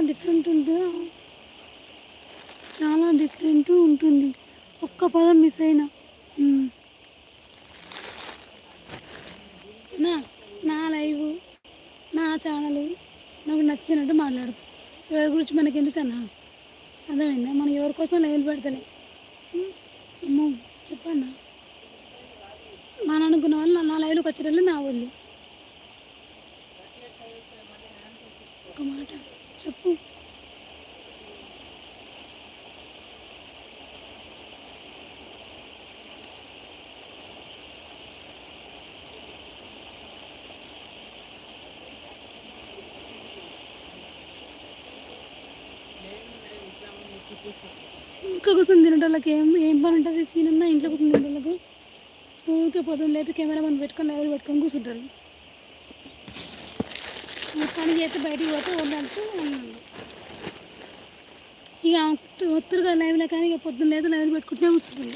Different ఉంటుందో చాలా different ఉంటుంది. ఒక్క పదం మిస్ అయినా నా నా లైవ్ నా ఛానల్ నాకు నచ్చినట్టు మాట్లాడు. ఎవరి గురించి మనకి ఎందుకన్నా, అర్థమైందా? మనం ఎవరి కోసం లైవ్ పెడతలే. అమ్మో చెప్పన్నా, మన అనుకున్న వాళ్ళు నా లైవ్లోకి వచ్చేటప్పుడు నా వాళ్ళు. ఒక మాట చెప్పు. ఇంట్లో కూర్చొని తినేటోళ్ళకి ఏం పని ఉంటుంది? సీన్ ఉన్నా ఇంట్లో కూర్చొని తినేటోళ్ళకి ఊరికే పొద్దున్న లేకపోతే కెమెరా ముందు పెట్టుకొని లైవ్ పెట్టుకొని కూర్చుంటారు. పని చేస్తే బయటికి పోతే వద్దంటూ ఉన్నాను. ఇక ఒత్తురుగా లైవ్లో కానీ ఇక పొద్దున్న లేదా లైవ్ పెట్టుకుంటే కూర్చుంటుంది.